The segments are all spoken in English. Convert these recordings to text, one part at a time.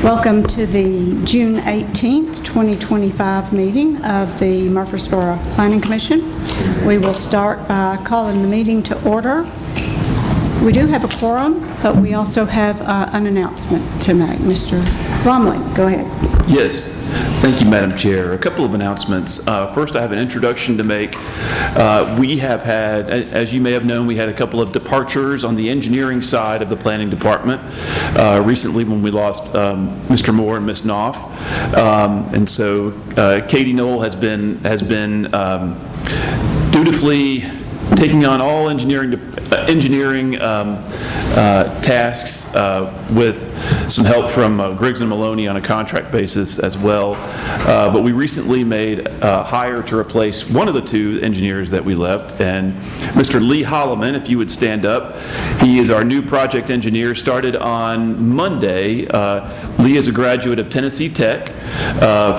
Welcome to the June 18th, 2025 meeting of the Murfreesboro Planning Commission. We will start by calling the meeting to order. We do have a quorum, but we also have an announcement to make. Mr. Bromley, go ahead. Yes, thank you, Madam Chair. A couple of announcements. First, I have an introduction to make. We have had, as you may have known, we had a couple of departures on the engineering side of the planning department recently when we lost Mr. Moore and Ms. Knopf. And so Katie Knoll has been dutifully taking on all engineering tasks with some help from Griggs & Maloney on a contract basis as well. But we recently made a hire to replace one of the two engineers that we left, and Mr. Lee Holloman, if you would stand up. He is our new project engineer, started on Monday. Lee is a graduate of Tennessee Tech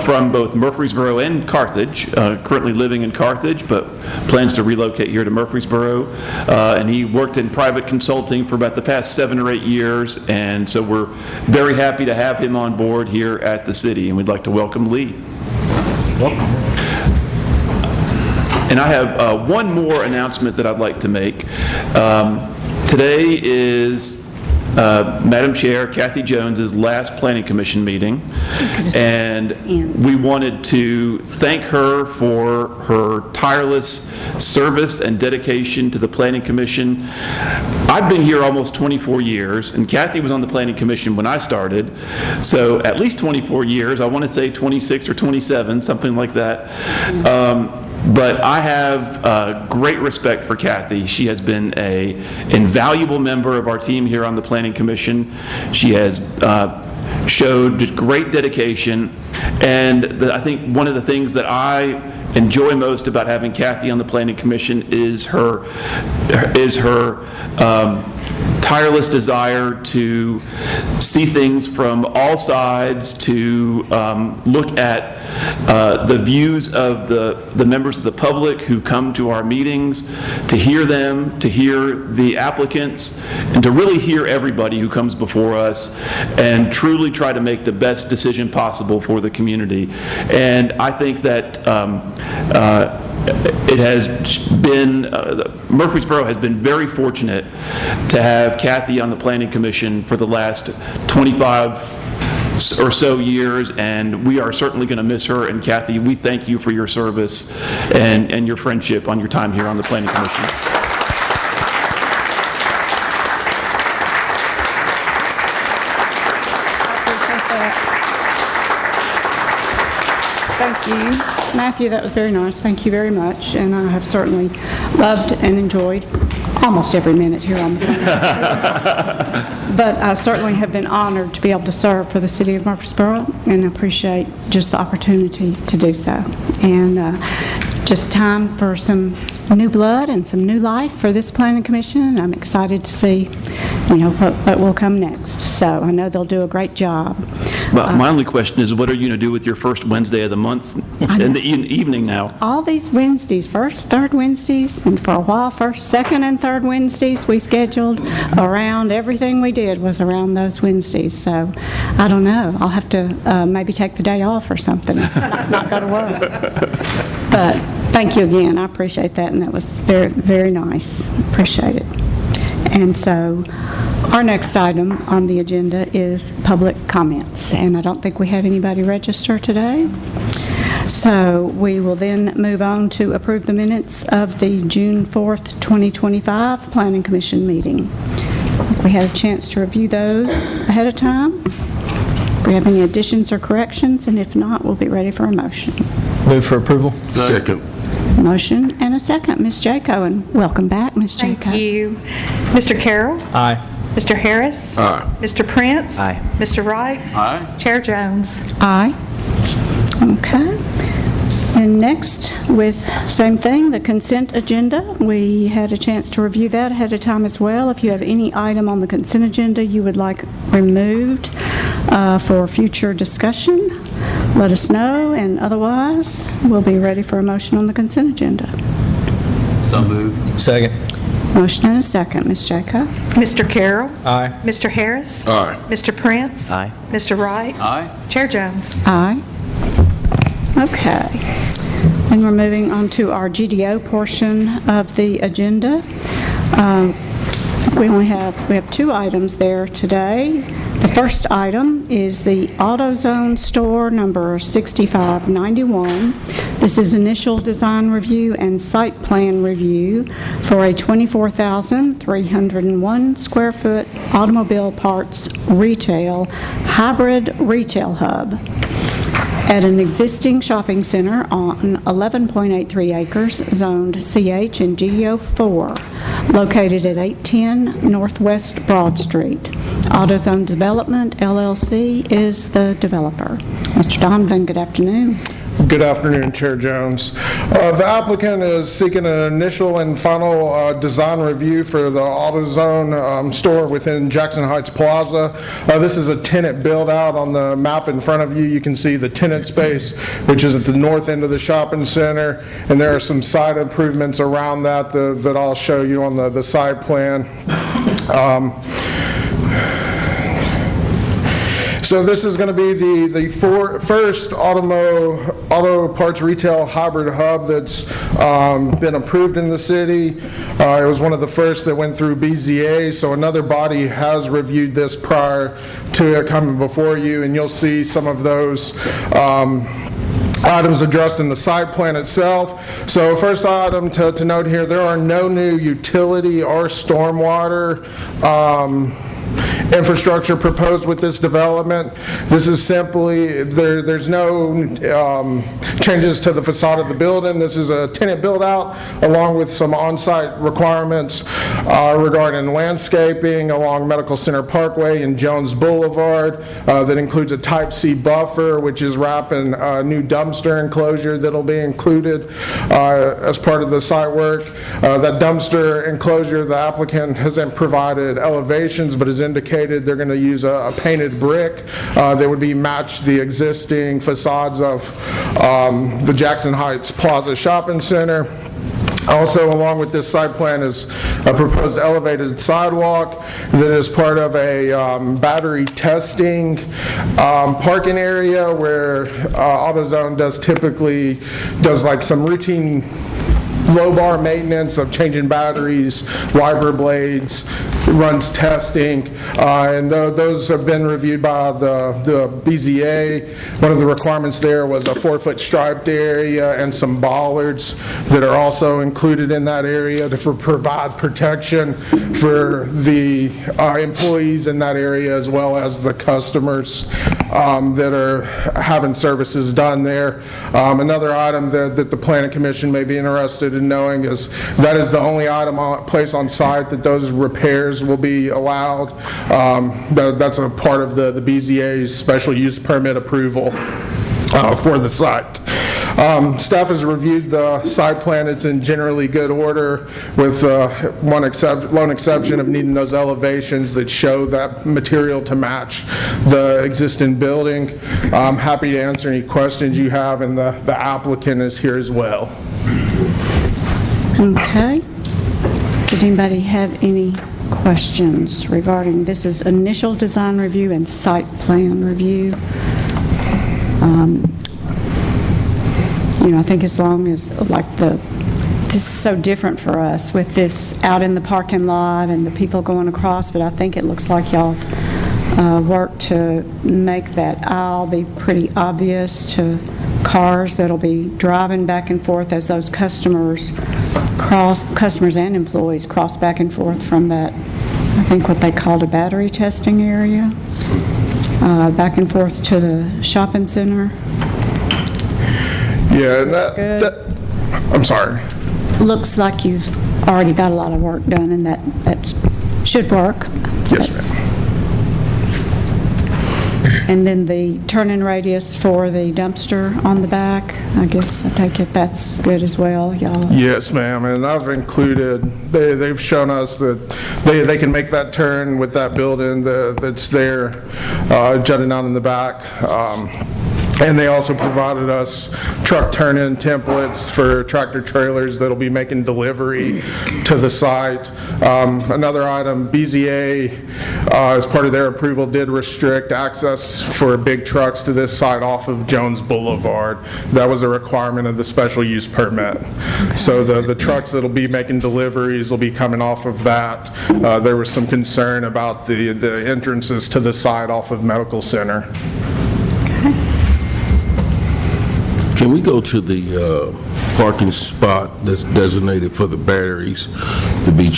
from both Murfreesboro and Carthage, currently living in Carthage, but plans to relocate here to Murfreesboro. And he worked in private consulting for about the past 7 or 8 years, and so we're very happy to have him on board here at the city, and we'd like to welcome Lee. Welcome. And I have one more announcement that I'd like to make. Today is Madam Chair Kathy Jones's last Planning Commission meeting, and we wanted to thank her for her tireless service and dedication to the Planning Commission. I've been here almost 24 years, and Kathy was on the Planning Commission when I started, so at least 24 years. I want to say 26 or 27, something like that. But I have great respect for Kathy. She has been an invaluable member of our team here on the Planning Commission. She has showed just great dedication, and I think one of the things that I enjoy most about having Kathy on the Planning Commission is her tireless desire to see things from all sides, to look at the views of the members of the public who come to our meetings, to hear them, to hear the applicants, and to really hear everybody who comes before us and truly try to make the best decision possible for the community. And I think that it has been, Murfreesboro has been very fortunate to have Kathy on the Planning Commission for the last 25 or so years, and we are certainly going to miss her. And Kathy, we thank you for your service and your friendship on your time here on the Planning Commission. Thank you. Matthew, that was very nice. Thank you very much. And I have certainly loved and enjoyed almost every minute here on the panel. But I certainly have been honored to be able to serve for the city of Murfreesboro, and I appreciate just the opportunity to do so. And just time for some new blood and some new life for this Planning Commission, and I'm excited to see, what will come next. So I know they'll do a great job. But my only question is, what are you going to do with your first Wednesday of the month in the evening now? All these Wednesdays, first, third Wednesdays, and for a while, first, second, and third Wednesdays, we scheduled around everything we did was around those Wednesdays. So I don't know. I'll have to maybe take the day off or something, not go to work. But thank you again. I appreciate that, and that was very, very nice. Appreciate it. And so our next item on the agenda is public comments, and I don't think we had anybody register today. So we will then move on to approve the minutes of the June 4th, 2025 Planning Commission meeting. We had a chance to review those ahead of time. If we have any additions or corrections, and if not, we'll be ready for a motion. Move for approval. Second. Motion and a second. Ms. Jaco, and welcome back, Ms. Jaco. Thank you. Mr. Carroll? Aye. Mr. Harris? Aye. Mr. Prince? Aye. Mr. Wright? Aye. Chair Jones? Aye. Okay. And next, with same thing, the consent agenda. We had a chance to review that ahead of time as well. If you have any item on the consent agenda you would like removed for future discussion, let us know, and otherwise, we'll be ready for a motion on the consent agenda. So moved. Second. Motion and a second. Ms. Jacob? Mr. Carroll. Aye. Mr. Harris. Aye. Mr. Prince. Aye. Mr. Wright. Aye. Chair Jones. Aye. Okay. And we're moving on to our GDO portion of the agenda. We have two items there today. The first item is the AutoZone store number 6591. This is initial design review and site plan review for a 24,301 square foot automobile parts retail hybrid retail hub at an existing shopping center on 11.83 acres zoned CH and GDO 4, located at 810 Northwest Broad Street. AutoZone Development, LLC, is the developer. Mr. Donovan, good afternoon. Good afternoon, Chair Jones. The applicant is seeking an initial and final design review for the AutoZone store within Jackson Heights Plaza. This is a tenant build-out. On the map in front of you, you can see the tenant space, which is at the north end of the shopping center, and there are some side improvements around that that I'll show you on the side plan. So this is going to be the first auto parts retail hybrid hub that's been approved in the city. It was one of the first that went through BZA, so another body has reviewed this prior to it coming before you, and you'll see some of those items addressed in the site plan itself. So first item to note here, there are no new utility or stormwater infrastructure proposed with this development. This is simply, there's no changes to the facade of the building. This is a tenant build-out along with some on-site requirements regarding landscaping along Medical Center Parkway and Jones Boulevard. That includes a Type C buffer, which is wrapping a new dumpster enclosure that'll be included as part of the site work. That dumpster enclosure, the applicant hasn't provided elevations, but has indicated they're going to use a painted brick that would be match the existing facades of the Jackson Heights Plaza Shopping Center. Also, along with this site plan is a proposed elevated sidewalk that is part of a battery testing parking area where AutoZone does like some routine low bar maintenance of changing batteries, wiper blades, runs testing, and those have been reviewed by the BZA. One of the requirements there was a 4-foot striped area and some bollards that are also included in that area to provide protection for the employees in that area as well as the customers that are having services done there. Another item that the Planning Commission may be interested in knowing is that is the only place on site that those repairs will be allowed. That's a part of the BZA's special use permit approval for the site. Staff has reviewed the site plan. It's in generally good order with one exception of needing those elevations that show that material to match the existing building. I'm happy to answer any questions you have, and the applicant is here as well. Okay. Did anybody have any questions regarding, this is initial design review and site plan review? I think as long as, this is so different for us with this out in the parking lot and the people going across, but I think it looks like y'all have worked to make that aisle be pretty obvious to cars that'll be driving back and forth as those customers and employees cross back and forth from that, I think what they called a battery testing area, back and forth to the shopping center. Yeah, and I'm sorry. Looks like you've already got a lot of work done, and that should work. Yes, ma'am. And then the turn-in radius for the dumpster on the back, I guess I take it that's good as well, y'all? Yes, ma'am, and I've included, they've shown us that they can make that turn with that building that's there jutting out in the back. And they also provided us truck turn-in templates for tractor-trailers that'll be making delivery to the site. Another item, BZA, as part of their approval, did restrict access for big trucks to this site off of Jones Boulevard. That was a requirement of the special use permit. So the trucks that'll be making deliveries will be coming off of that. There was some concern about the entrances to the site off of Medical Center. Can we go to the parking spot that's designated for the batteries to be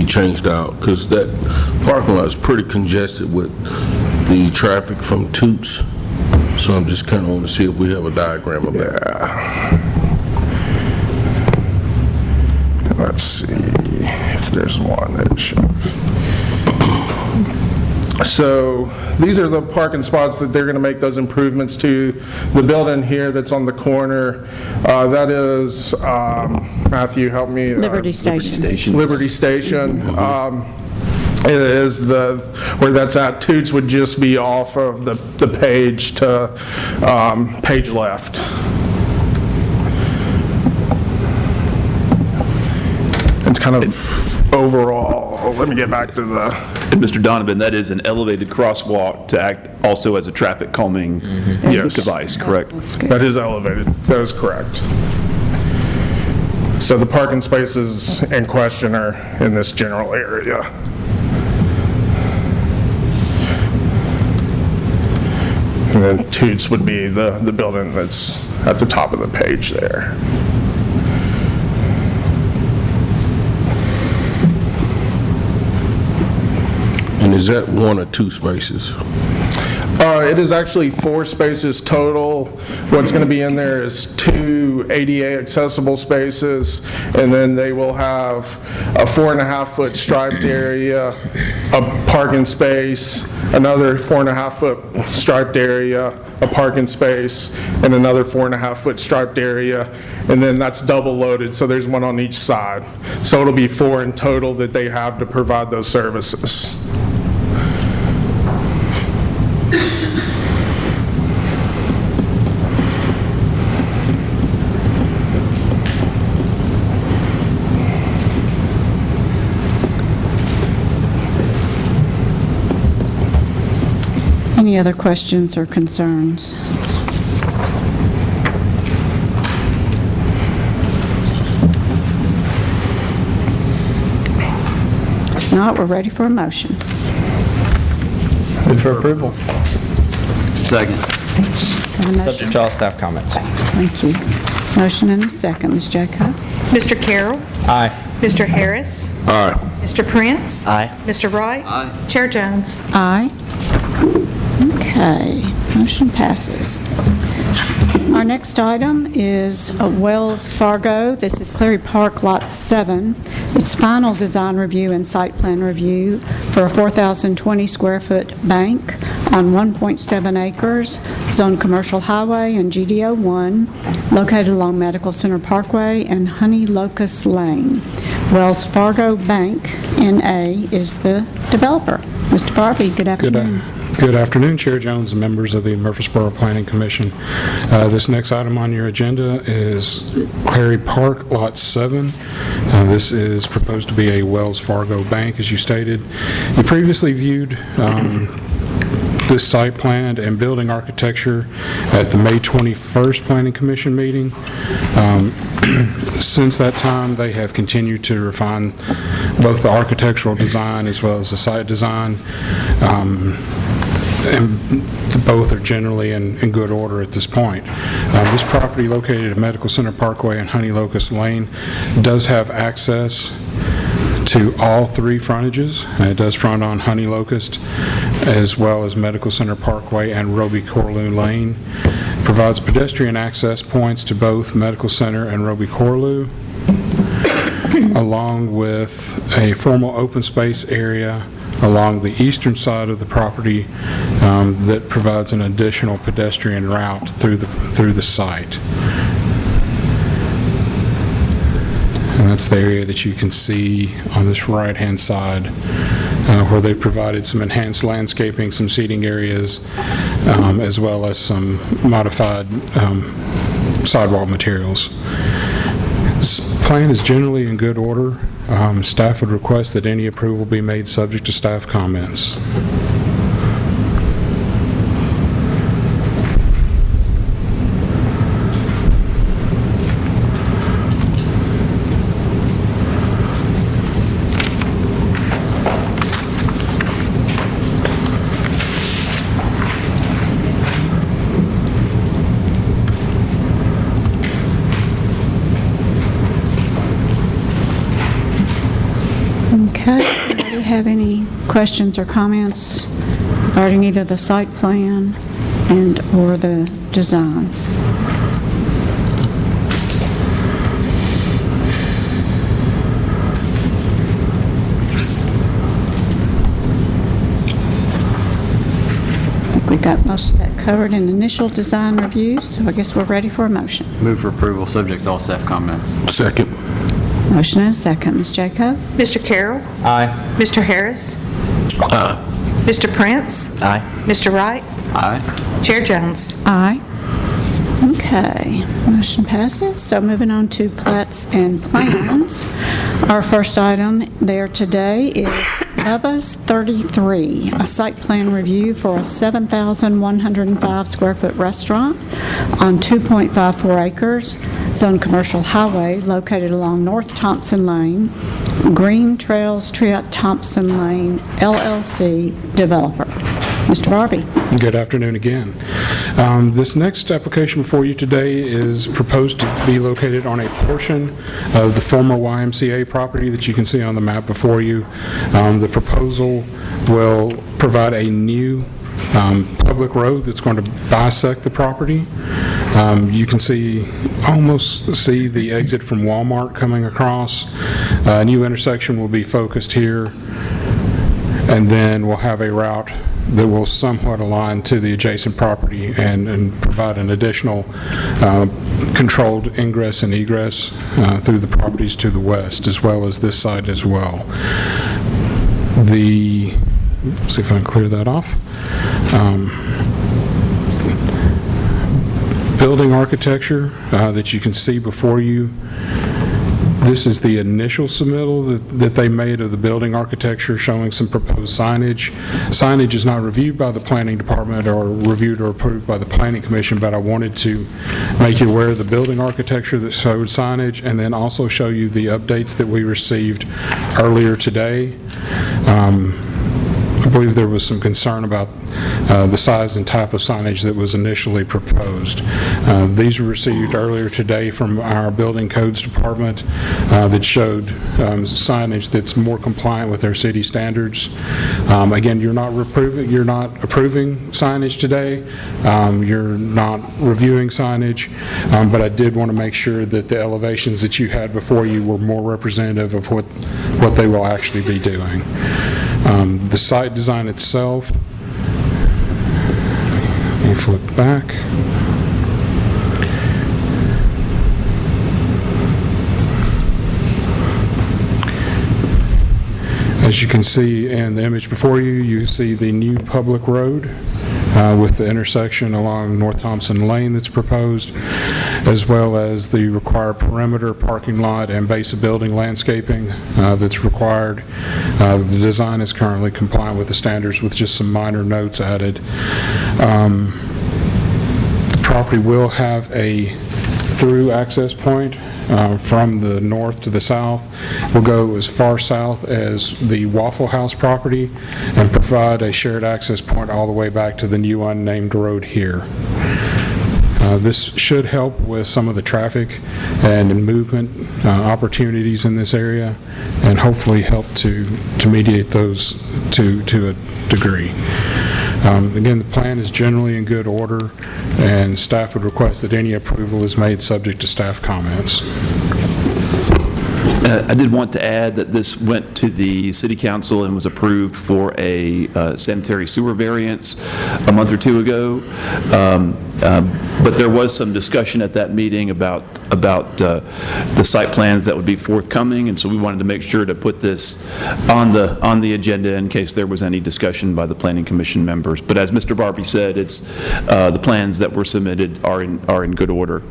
changed out? Because that parking lot is pretty congested with the traffic from Toots. So I'm just kind of want to see if we have a diagram of that. Let's see if there's one that shows. So these are the parking spots that they're going to make those improvements to. The building here that's on the corner, that is, Matthew, help me. Liberty Station. Liberty Station. It is where that's at. Toots would just be off of the page to page left. It's kind of overall, let me get back to the... And Mr. Donovan, that is an elevated crosswalk to act also as a traffic calming Yes. device, correct? That is elevated, that is correct. So the parking spaces in question are in this general area. And then Toots would be the building that's at the top of the page there. And is that 1 or 2 spaces? It is actually 4 spaces total. What's going to be in there is 2 ADA accessible spaces, and then they will have a 4.5-foot striped area, a parking space, another 4.5-foot striped area, a parking space, and another 4.5-foot striped area, and then that's double loaded, so there's one on each side. So it'll be 4 in total that they have to provide those services. Any other questions or concerns? If not, we're ready for a motion. Move for approval. Second. Have a motion? Subject to all staff comments. Thank you. Motion and a second. Ms. Jacob? Mr. Carroll. Aye. Mr. Harris. Aye. Mr. Prince. Aye. Mr. Wright. Aye. Chair Jones. Aye. Okay, motion passes. Our next item is Wells Fargo. This is Cleary Park, Lot 7. It's final design review and site plan review for a 4,020 square foot bank on 1.7 acres, zone commercial highway and GDO 1, located along Medical Center Parkway and Honey Locust Lane. Wells Fargo Bank, N.A. is the developer. Mr. Barbie, good afternoon. Good afternoon, Chair Jones and members of the Murfreesboro Planning Commission. This next item on your agenda is Cleary Park, Lot 7. This is proposed to be a Wells Fargo bank, as you stated. You previously viewed this site plan and building architecture at the May 21st Planning Commission meeting. Since that time, they have continued to refine both the architectural design as well as the site design. And both are generally in good order at this point. This property, located at Medical Center Parkway and Honey Locust Lane, does have access to all 3 frontages. It does front on Honey Locust as well as Medical Center Parkway and Roby Corlew Lane. Provides pedestrian access points to both Medical Center and Roby Corlew, along with a formal open space area along the eastern side of the property that provides an additional pedestrian route through the site. And that's the area that you can see on this right-hand side where they provided some enhanced landscaping, some seating areas, as well as some modified sidewalk materials. This plan is generally in good order. Staff would request that any approval be made subject to staff comments. Okay, do you have any questions or comments regarding either the site plan and/or the design? I think we got most of that covered in initial design review, so I guess we're ready for a motion. Move for approval, subject to all staff comments. Second. Motion and a second. Ms. Jacob? Mr. Carroll. Aye. Mr. Harris. Aye. Mr. Prince. Aye. Mr. Wright. Aye. Chair Jones. Aye. Okay, motion passes. So moving on to plats and plans. Our first item there today is Bubba's 33, a site plan review for a 7,105 square foot restaurant on 2.54 acres, zone commercial highway located along North Thompson Lane, Green Trails Triot Thompson Lane, LLC developer. Mr. Barbie. Good afternoon again. This next application before you today is proposed to be located on a portion of the former YMCA property that you can see on the map before you. The proposal will provide a new public road that's going to bisect the property. You can almost see the exit from Walmart coming across. A new intersection will be focused here, and then we'll have a route that will somewhat align to the adjacent property and provide an additional controlled ingress and egress through the properties to the west, as well as this side as well. See if I can clear that off. Building architecture that you can see before you. This is the initial submittal that they made of the building architecture showing some proposed signage. Signage is not reviewed by the planning department or reviewed or approved by the planning commission, but I wanted to make you aware of the building architecture that showed signage, and then also show you the updates that we received earlier today. I believe there was some concern about the size and type of signage that was initially proposed. These were received earlier today from our building codes department that showed signage that's more compliant with our city standards. Again, you're not approving signage today. You're not reviewing signage, but I did want to make sure that the elevations that you had before you were more representative of what they will actually be doing. The site design itself, let me flip back. As you can see in the image before you, you see the new public road with the intersection along North Thompson Lane that's proposed, as well as the required perimeter, parking lot, and base of building landscaping that's required. The design is currently compliant with the standards with just some minor notes added. The property will have a through access point from the north to the south. We'll go as far south as the Waffle House property and provide a shared access point all the way back to the new unnamed road here. This should help with some of the traffic and movement opportunities in this area, and hopefully help to mediate those to a degree. Again, the plan is generally in good order, and staff would request that any approval is made subject to staff comments. I did want to add that this went to the city council and was approved for a sanitary sewer variance a month or two ago. But there was some discussion at that meeting about the site plans that would be forthcoming, and so we wanted to make sure to put this on the agenda in case there was any discussion by the Planning Commission members. But as Mr. Barbie said, it's the plans that were submitted are in good order.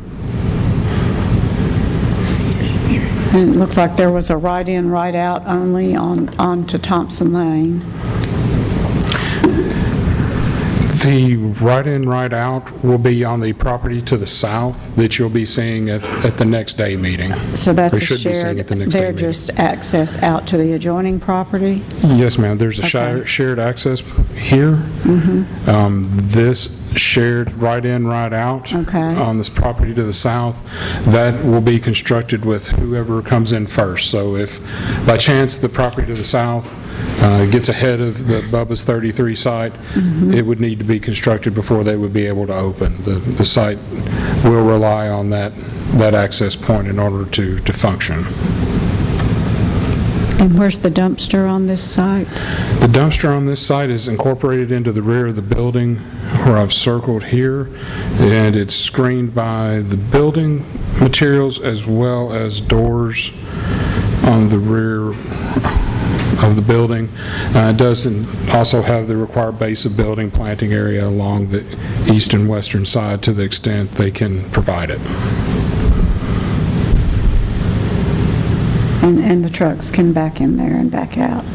And it looks like there was a right-in, right-out only onto Thompson Lane. The right-in, right-out will be on the property to the south that you'll be seeing at the next day meeting. So that's Or a should be seeing shared, at the next day they're meeting. just access out to the adjoining property? Yes, ma'am. There's a Okay. shared access here. This shared right-in, right-out Okay. on this property to the south, that will be constructed with whoever comes in first. So if by chance the property to the south gets ahead of the Bubba's 33 site, it would need to be constructed before they would be able to open. The site will rely on that access point in order to function. And where's the dumpster on this site? The dumpster on this site is incorporated into the rear of the building where I've circled here, and it's screened by the building materials as well as doors on the rear of the building. It does also have the required base of building planting area along the east and western side to the extent they can provide it. And the trucks can back in there and back out?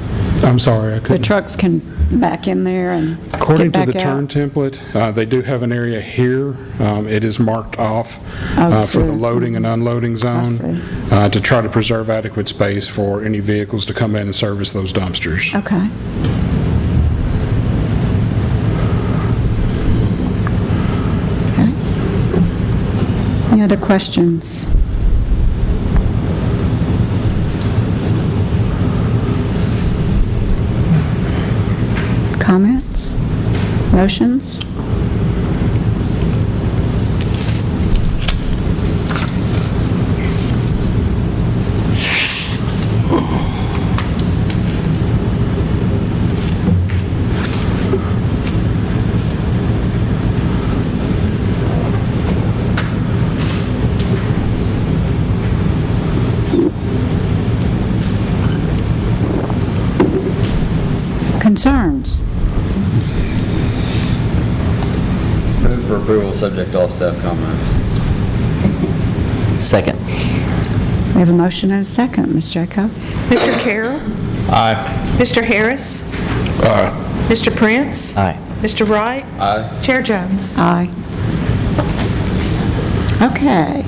I'm sorry, I The couldn't. trucks can back in there and According get to the back turn out? template, they do have an area here. It is marked off Oh, for the so- loading and unloading zone see. to try to preserve adequate space for any vehicles to come in and service those dumpsters. Okay. Okay. Any other questions? Comments? Motions? Concerns? Move for approval, subject to all staff comments. Second. We have a motion and a second. Ms. Jacob? Mr. Carroll. Aye. Mr. Harris. Aye. Mr. Prince. Aye. Mr. Wright. Aye. Chair Jones. Aye. Okay.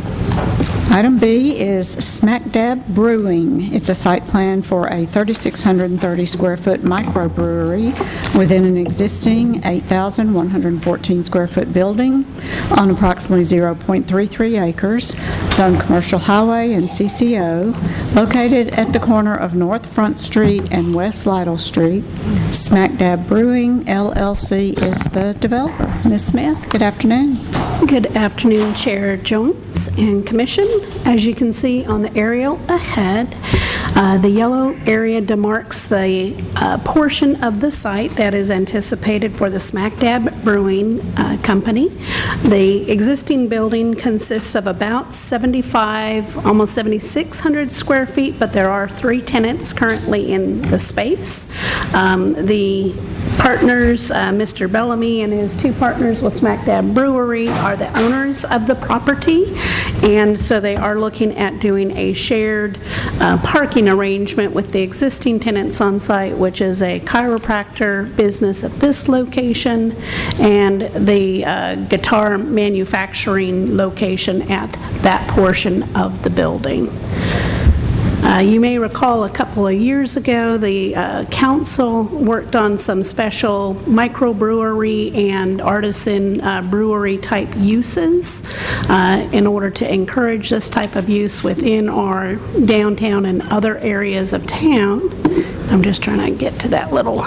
Item B is Smack Dab Brewing. It's a site plan for a 3,630 square foot microbrewery within an existing 8,114 square foot building on approximately 0.33 acres, zoned commercial highway and CCO, located at the corner of North Front Street and West Lytle Street. Smack Dab Brewing LLC is the developer. Ms. Smith, good afternoon. Good afternoon, Chair Jones and Commission. As you can see on the aerial ahead, the yellow area demarks the portion of the site that is anticipated for the Smack Dab Brewing Company. The existing building consists of about 75, almost 7,600 square feet, but there are 3 tenants currently in the space. The partners, Mr. Bellamy and his 2 partners with Smack Dab Brewery, are the owners of the property, and so they are looking at doing a shared parking arrangement with the existing tenants on site, which is a chiropractor business at this location and the guitar manufacturing location at that portion of the building. You may recall a couple of years ago, the council worked on some special microbrewery and artisan brewery type uses in order to encourage this type of use within our downtown and other areas of town. I'm just trying to get to that little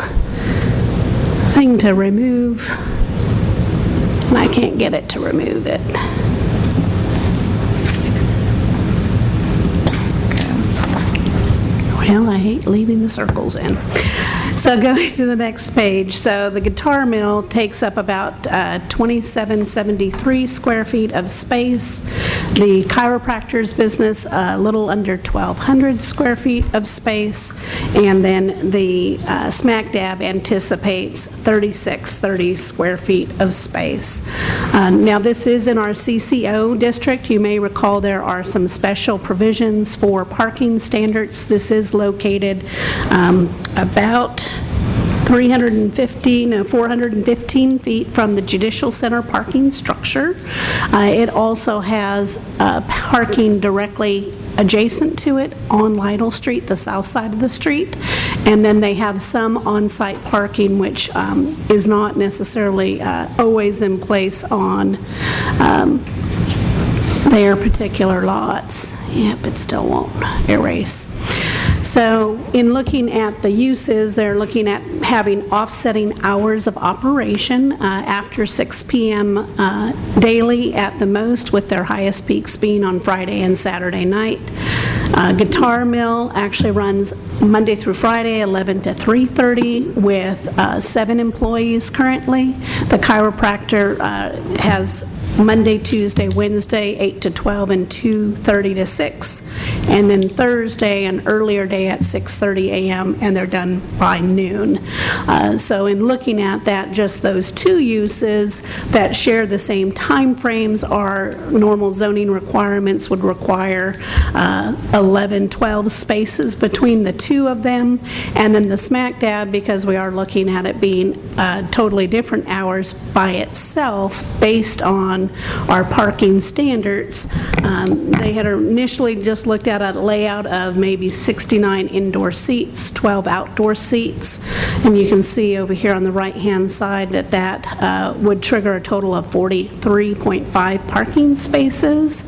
thing to remove, and I can't get it to remove it. Well, I hate leaving the circles in. So going to the next page, so the Guitar Mill takes up about 2773 square feet of space. The chiropractor's business, a little under 1,200 square feet of space. And then the Smack Dab anticipates 3630 square feet of space. Now, this is in our CCO district. You may recall there are some special provisions for parking standards. This is located about 415 feet from the Judicial Center parking structure. It also has parking directly adjacent to it on Lytle Street, the south side of the street. And then they have some on-site parking, which is not necessarily always in place on their particular lots. Yep, it still won't erase. So in looking at the uses, they're looking at having offsetting hours of operation after 6 p.m. Daily at the most, with their highest peaks being on Friday and Saturday night. Guitar Mill actually runs Monday through Friday, 11 to 3:30, with 7 employees currently. The chiropractor has Monday, Tuesday, Wednesday, 8 to 12, and 2:30 to 6. And then Thursday, an earlier day at 6:30 a.m., and they're done by noon. So in looking at that, just those 2 uses that share the same time frames, our normal zoning requirements would require 11, 12 spaces between the 2 of them. And then the Smack Dab, because we are looking at it being totally different hours by itself based on our parking standards. They had initially just looked at a layout of maybe 69 indoor seats, 12 outdoor seats, and you can see over here on the right-hand side that that would trigger a total of 43.5 parking spaces.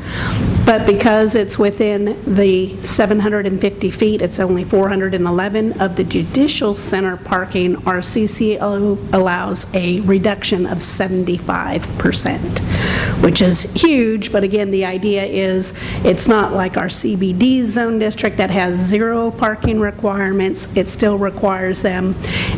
But because it's within the 750 feet, it's only 411 of the Judicial Center parking, our CCO allows a reduction of 75%, which is huge. But again, the idea is it's not like our CBD zone district that has 0 parking requirements. It still requires them.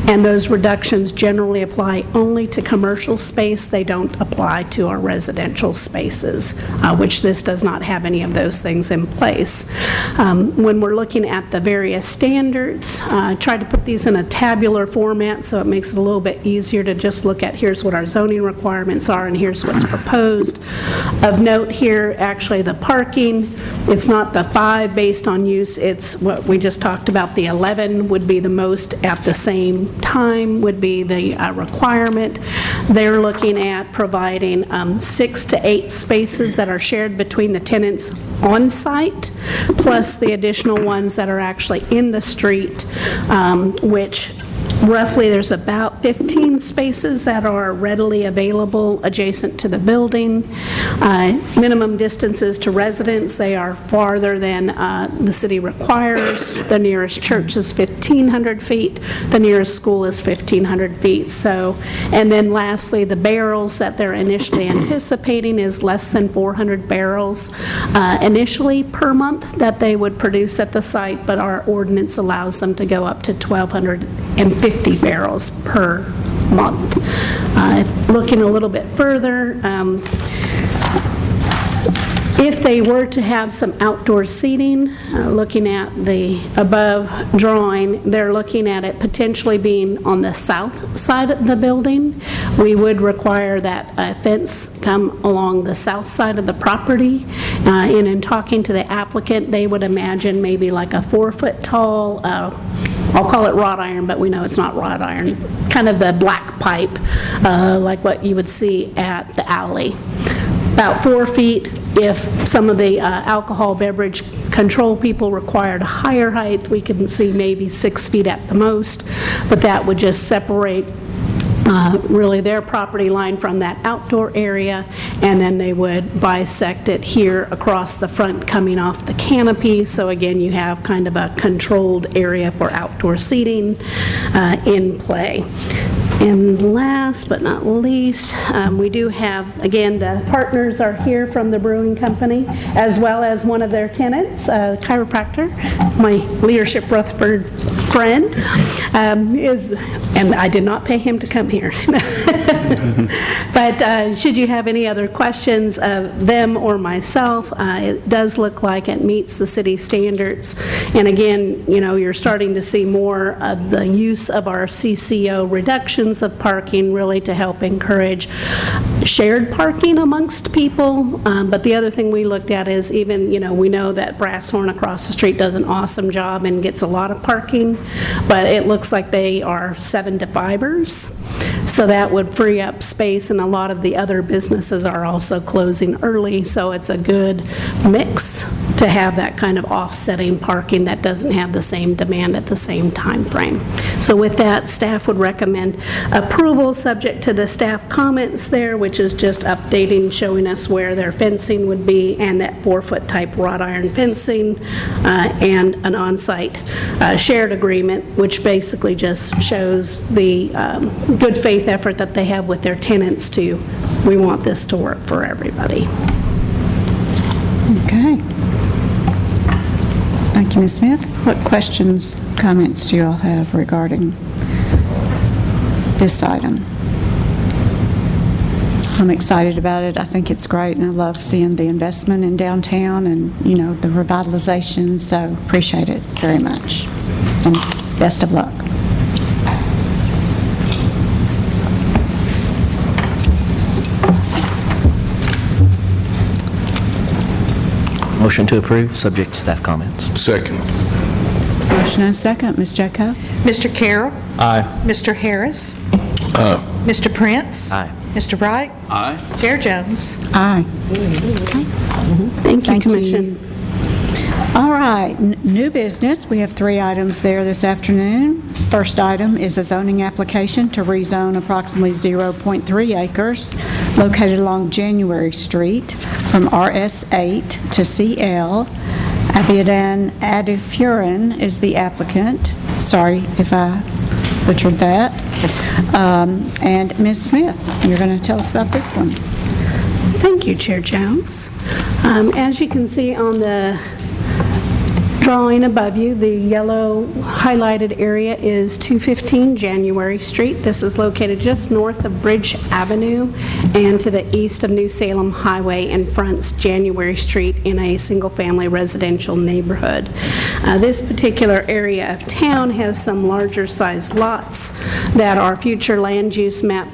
And those reductions generally apply only to commercial space. They don't apply to our residential spaces, which this does not have any of those things in place. When we're looking at the various standards, I tried to put these in a tabular format so it makes it a little bit easier to just look at here's what our zoning requirements are and here's what's proposed. Of note here, actually the parking, it's not the 5 based on use, it's what we just talked about, the 11 would be the most at the same time would be the requirement. They're looking at providing 6 to 8 spaces that are shared between the tenants on site, plus the additional ones that are actually in the street, which roughly there's about 15 spaces that are readily available adjacent to the building. Minimum distances to residents, they are farther than the city requires. The nearest church is 1,500 feet. The nearest school is 1,500 feet. So, and then lastly, the barrels that they're initially anticipating is less than 400 barrels initially per month that they would produce at the site, but our ordinance allows them to go up to 1,250 barrels per month. Looking a little bit further, if they were to have some outdoor seating, looking at the above drawing, they're looking at it potentially being on the south side of the building. We would require that a fence come along the south side of the property. And in talking to the applicant, they would imagine maybe like a 4-foot tall, I'll call it wrought iron, but we know it's not wrought iron, kind of the black pipe, like what you would see at the alley. About 4 feet. If some of the alcohol beverage control people required a higher height, we can see maybe 6 feet at the most, but that would just separate really their property line from that outdoor area, and then they would bisect it here across the front coming off the canopy. So again, you have kind of a controlled area for outdoor seating in play. And last but not least, we do have, again, the partners are here from the brewing company, as well as one of their tenants, a chiropractor, my leadership Rutherford friend, and I did not pay him to come here. But should you have any other questions of them or myself, it does look like it meets the city standards. And again, you know, you're starting to see more of the use of our CCO reductions of parking, really to help encourage shared parking amongst people. But the other thing we looked at is even, you know, we know that Brasshorn across the street does an awesome job and gets a lot of parking, but it looks like they are 7 to 5ers. So that would free up space, and a lot of the other businesses are also closing early, so it's a good mix to have that kind of offsetting parking that doesn't have the same demand at the same time frame. So with that, staff would recommend approval subject to the staff comments there, which is just updating, showing us where their fencing would be, and that 4-foot type wrought iron fencing, and an on-site shared agreement, which basically just shows the good faith effort that they have with their tenants to, we want this to work for everybody. Okay. Thank you, Ms. Smith. What questions, comments do you all have regarding this item? I'm excited about it. I think it's great, and I love seeing the investment in downtown and, you know, the revitalization, so appreciate it very much. And best of luck. Motion to approve, subject to staff comments. Second. Motion and a second. Ms. Jacko? Mr. Carroll. Aye. Mr. Harris. Aye. Mr. Prince. Aye. Mr. Wright. Aye. Chair Jones. Aye. Thank you, Thank Commission. you. All right, new business. We have 3 items there this afternoon. First item is a zoning application to rezone approximately 0.3 acres located along January Street from RS8 to CL. Abidan Adifuran is the applicant. Sorry if I butchered that. And Ms. Smith, you're going to tell us about this one. Thank you, Chair Jones. As you can see on the drawing above you, the yellow highlighted area is 215 January Street. This is located just north of Bridge Avenue and to the east of New Salem Highway, and fronts January Street in a single-family residential neighborhood. This particular area of town has some larger sized lots that our future land use map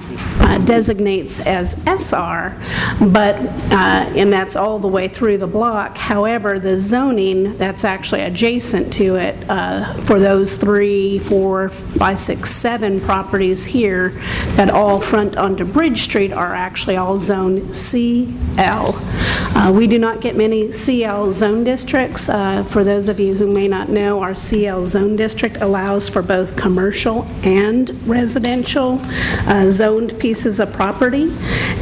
designates as SR, but, and that's all the way through the block. However, the zoning that's actually adjacent to it for those 3, 4, 5, 6, 7 properties here that all front onto Bridge Street are actually all zone CL. We do not get many CL zone districts. For those of you who may not know, our CL zone district allows for both commercial and residential zoned pieces of property.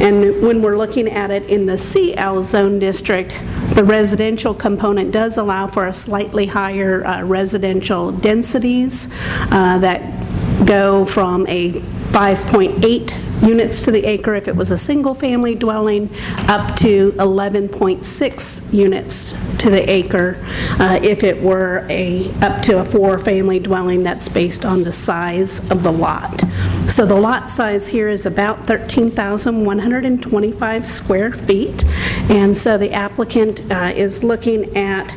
And when we're looking at it in the CL zone district, the residential component does allow for a slightly higher residential densities that go from a 5.8 units to the acre if it was a single-family dwelling, up to 11.6 units to the acre if it were up to a 4-family dwelling. That's based on the size of the lot. So the lot size here is about 13,125 square feet, and so the applicant is looking at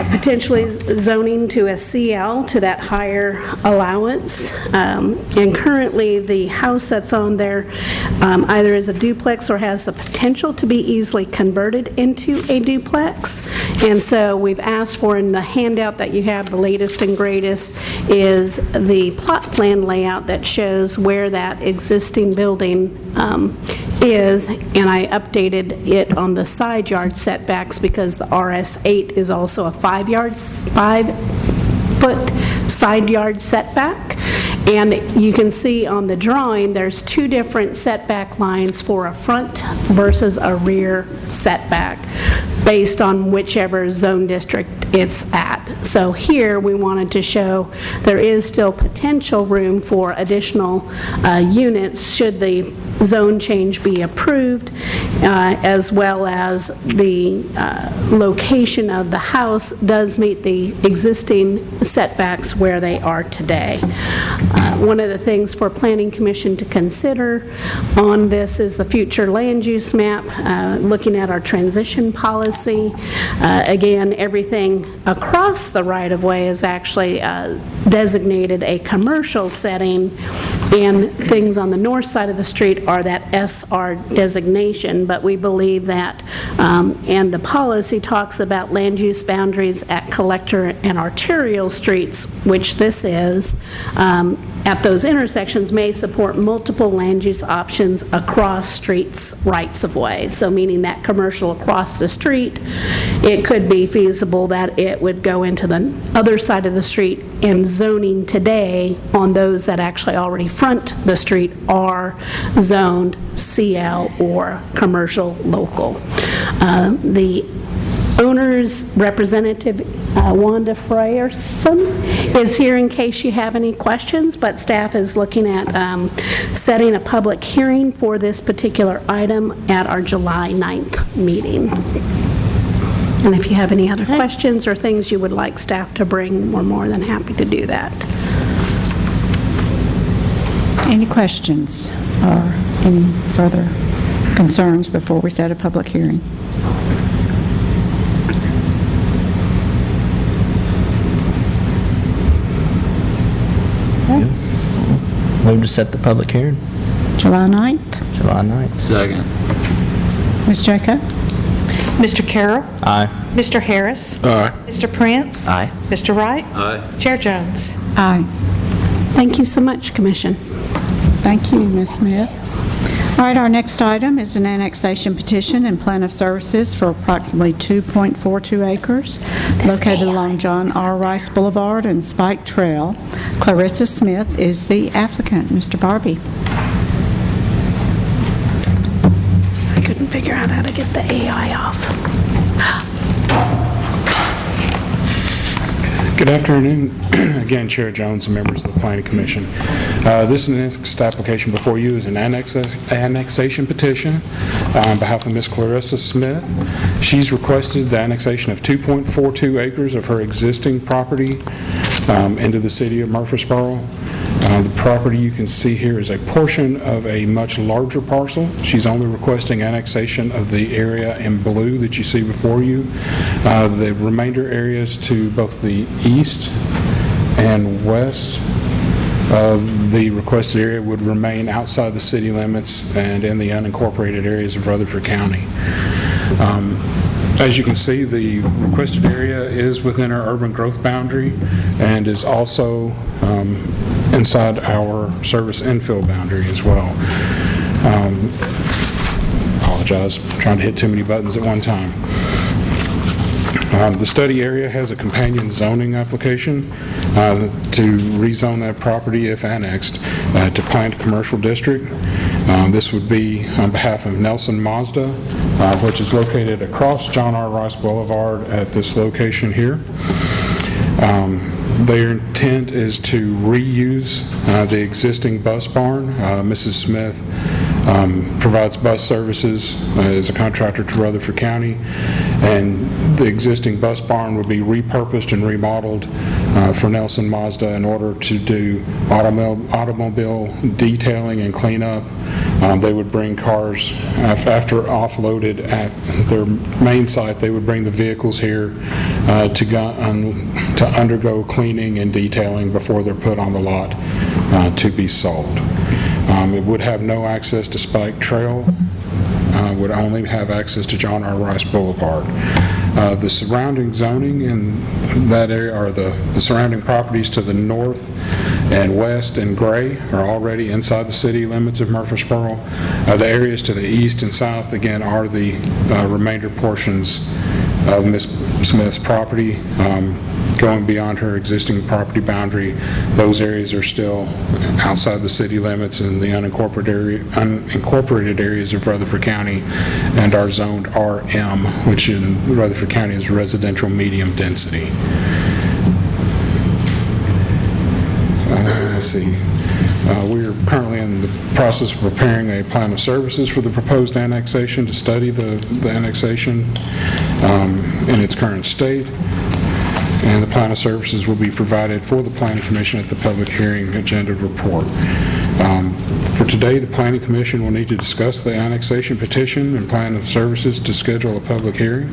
potentially zoning to a CL to that higher allowance. And currently, the house that's on there either is a duplex or has the potential to be easily converted into a duplex. And so we've asked for, in the handout that you have, the latest and greatest, is the plot plan layout that shows where that existing building is, and I updated it on the side yard setbacks because the RS8 is also a 5 foot side yard setback. And you can see on the drawing, there's two different setback lines for a front versus a rear setback based on whichever zone district it's at. So here, we wanted to show there is still potential room for additional units should the zone change be approved, as well as the location of the house does meet the existing setbacks where they are today. One of the things for Planning Commission to consider on this is the future land use map, looking at our transition policy. Again, everything across the right-of-way is actually designated a commercial setting, and things on the north side of the street are that SR designation, but we believe that, and the policy talks about land use boundaries at collector and arterial streets, which this is, at those intersections may support multiple land use options across streets' rights-of-way. So meaning that commercial across the street, it could be feasible that it would go into the other side of the street, and zoning today on those that actually already front the street are zoned CL or commercial local. The owner's representative, Wanda Freyerson, is here in case you have any questions, but staff is looking at setting a public hearing for this particular item at our July 9th meeting. And if you have any other questions or things you would like staff to bring, we're more than happy to do that. Any questions or any further concerns before we set a public hearing? Move to set the public hearing, July 9th? July 9th. Second. Ms. Jacob? Mr. Carroll. Aye. Mr. Harris. Aye. Mr. Prince. Aye. Mr. Wright. Aye. Chair Jones. Aye. Thank you so much, Commission. Thank you, Ms. Smith. All right, our next item is an annexation petition and plan of services for approximately 2.42 acres located along John R. Rice Boulevard and Spike Trail. Clarissa Smith is the applicant. Mr. Barbie. I couldn't figure out how to get the AI off. Good afternoon. Again, Chair Jones and members of the Planning Commission. This next application before you is an annexation petition on behalf of Ms. Clarissa Smith. She's requested the annexation of 2.42 acres of her existing property into the city of Murfreesboro. The property you can see here is a portion of a much larger parcel. She's only requesting annexation of the area in blue that you see before you. The remainder areas to both the east and west of the requested area would remain outside the city limits and in the unincorporated areas of Rutherford County. As you can see, the requested area is within our urban growth boundary and is also inside our service infill boundary as well. Apologize, trying to hit too many buttons at one time. The study area has a companion zoning application to rezone that property, if annexed, to planned commercial district. This would be on behalf of Nelson Mazda, which is located across John R. Rice Boulevard at this location here. Their intent is to reuse the existing bus barn. Mrs. Smith provides bus services as a contractor to Rutherford County, and the existing bus barn would be repurposed and remodeled for Nelson Mazda in order to do automobile detailing and cleanup. They would bring cars, after offloaded at their main site, they would bring the vehicles here to undergo cleaning and detailing before they're put on the lot to be sold. It would have no access to Spike Trail, would only have access to John R. Rice Boulevard. The surrounding zoning in that area, or the surrounding properties to the north and west and gray, are already inside the city limits of Murfreesboro. The areas to the east and south, again, are the remainder portions of Ms. Smith's property. going beyond her existing property boundary. Those areas are still outside the city limits in the unincorporated areas of Rutherford County, and are zoned RM, which in Rutherford County is residential medium density. Let's see. We are currently in the process of preparing a plan of services for the proposed annexation to study the annexation in its current state. And the plan of services will be provided for the Planning Commission at the public hearing agenda report. For today, the Planning Commission will need to discuss the annexation petition and plan of services to schedule a public hearing.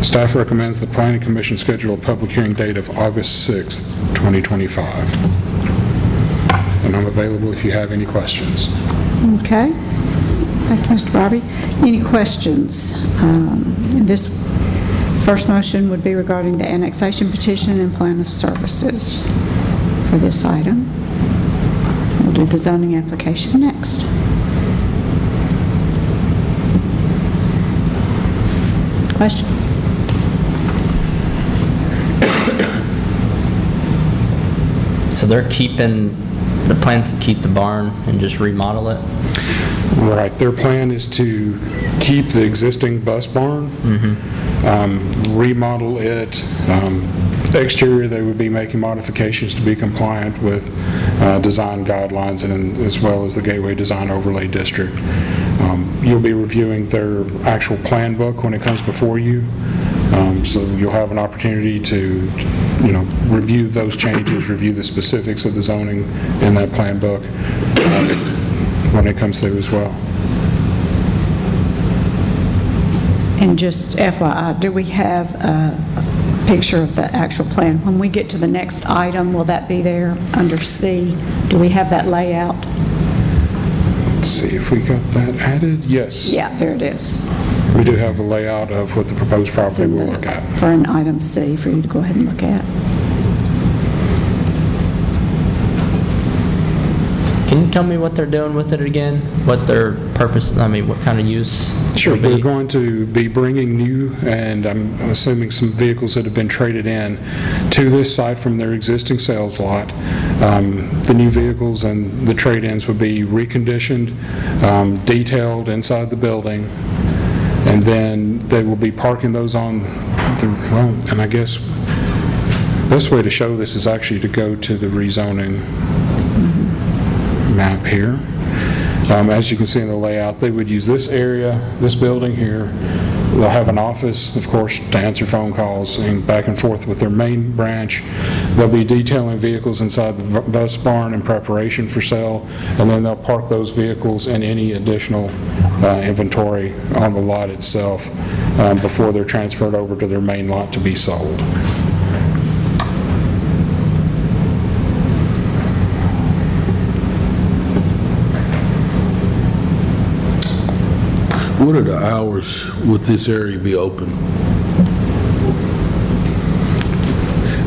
Staff recommends the Planning Commission schedule a public hearing date of August 6th, 2025. And I'm available if you have any questions. Okay. Thank you, Mr. Barbie. Any questions? This first motion would be regarding the annexation petition and plan of services for this item. We'll do the zoning application next. Questions? So they're keeping, the plans to keep the barn and just remodel it? Right. Their plan is to keep the existing bus barn, remodel it. Exterior, they would be making modifications to be compliant with design guidelines and as well as the Gateway Design Overlay District. You'll be reviewing their actual plan book when it comes before you. So you'll have an opportunity to, review those changes, review the specifics of the zoning in that plan book when it comes through as well. And just FYI, do we have a picture of the actual plan? When we get to the next item, will that be there under C? Do we have that layout? Let's see if we got that added. Yes. Yeah, there it is. We do have the layout of what the proposed It's property in will the- look at. For an item C for you to go ahead and look at. Can you tell me what they're doing with it again? What their purpose, what kind of use? Sure, will they're be? going to be bringing new, and I'm assuming some vehicles that have been traded in to this site from their existing sales lot. The new vehicles and the trade-ins would be reconditioned, detailed inside the building, and then they will be parking those on the, and I guess the best way to show this is actually to go to the rezoning map here. As you can see in the layout, they would use this area, this building here. They'll have an office, of course, to answer phone calls and back and forth with their main branch. They'll be detailing vehicles inside the bus barn in preparation for sale, and then they'll park those vehicles and any additional inventory on the lot itself before they're transferred over to their main lot to be sold. What are the hours would this area be open?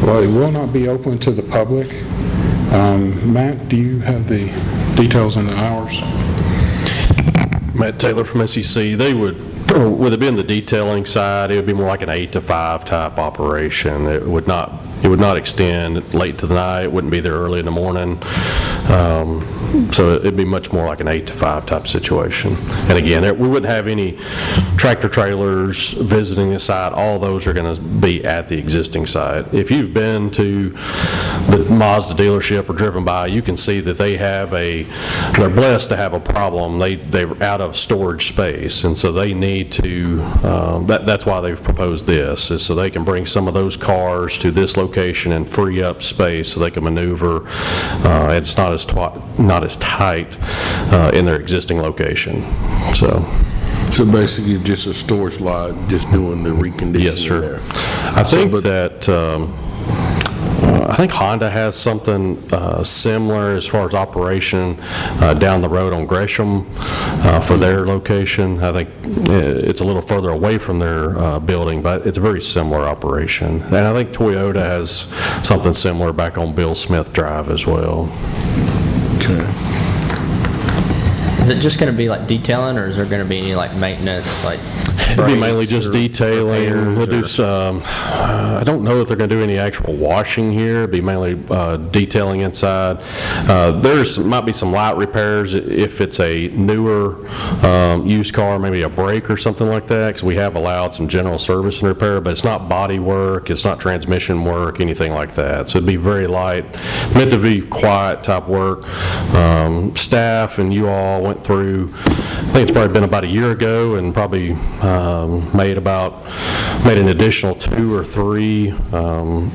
Well, it will not be open to the public. Matt, do you have the details on the hours? Matt Taylor from SEC. They would it be in the detailing side, it would be more like an 8 to 5 type operation. It would not extend late to the night. It wouldn't be there early in the morning. So it'd be much more like an 8 to 5 type situation. And again, we wouldn't have any tractor trailers visiting the site. All those are going to be at the existing site. If you've been to the Mazda dealership or driven by, you can see that they're blessed to have a problem. They're out of storage space, and so they need to, that's why they've proposed this, is so they can bring some of those cars to this location and free up space so they can maneuver. It's not as tight in their existing location. So basically just a storage lot, just doing the reconditioning Yes, sir. there. I think Honda has something similar as far as operation down the road on Gresham for their location. I think it's a little further away from their building, but it's a very similar operation. And I think Toyota has something similar back on Bill Smith Drive as well. Okay. Is it just going to be like detailing, or is there going to be any like maintenance, like It'd be mainly breaks just or detailing. We'll repairs do or- some, I don't know if they're going to do any actual washing here. It'd be mainly detailing inside. Might be some light repairs if it's a newer used car, maybe a brake or something like that, because we have allowed some general service and repair, but it's not body work, it's not transmission work, anything like that. So it'd be very light, meant to be quiet type work. Staff and you all went through, I think it's probably been about a year ago, and probably made an additional 2 or 3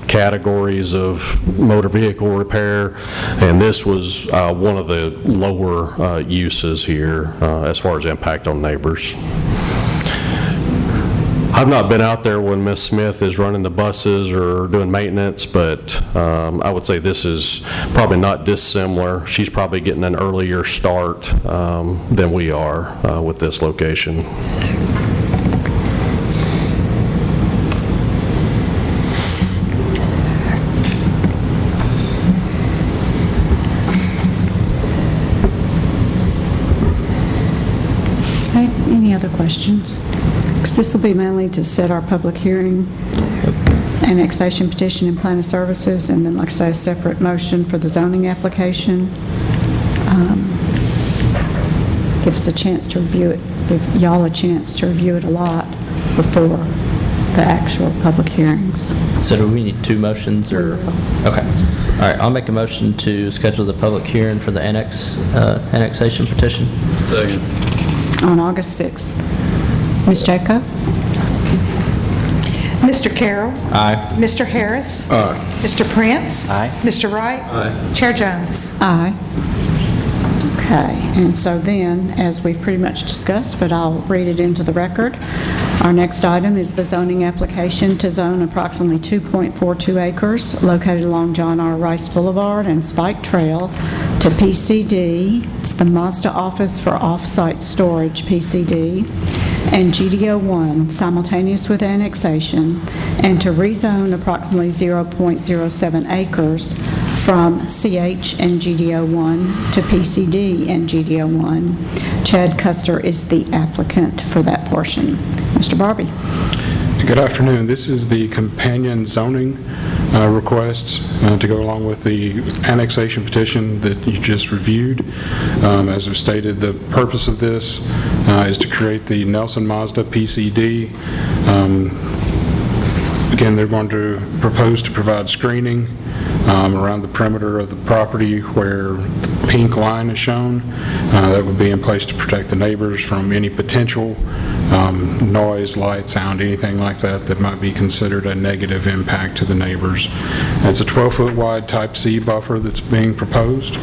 categories of motor vehicle repair, and this was one of the lower uses here as far as impact on neighbors. I've not been out there when Ms. Smith is running the buses or doing maintenance, but I would say this is probably not dissimilar. She's probably getting an earlier start than we are with this location. Okay, any other questions? Because this will be mainly to set our public hearing, annexation petition and plan of services, and then, like I say, a separate motion for the zoning application. Give us a chance to review it, give y'all a chance to review it a lot before the actual public hearings. So do we need 2 motions, or? Okay. All right, I'll make a motion to schedule the public hearing for the annexation petition. Second. On August 6th. Ms. Jaco? Mr. Carroll. Aye. Mr. Harris. Aye. Mr. Prince. Aye. Mr. Wright. Aye. Chair Jones. Aye. Okay, and so then, as we've pretty much discussed, but I'll read it into the record, our next item is the zoning application to zone approximately 2.42 acres located along John R. Rice Boulevard and Spike Trail to PCD, it's the Mazda Office for Off-Site Storage, PCD, and GDO 1 simultaneous with annexation, and to rezone approximately 0.07 acres from CH and GDO 1 to PCD and GDO 1. Chad Custer is the applicant for that portion. Mr. Barbie. Good afternoon. This is the companion zoning request to go along with the annexation petition that you just reviewed. As I've stated, the purpose of this is to create the Nelson Mazda PCD. Again, they're going to propose to provide screening around the perimeter of the property where the pink line is shown. That would be in place to protect the neighbors from any potential noise, light, sound, anything like that that might be considered a negative impact to the neighbors. It's a 12-foot wide Type C buffer that's being proposed.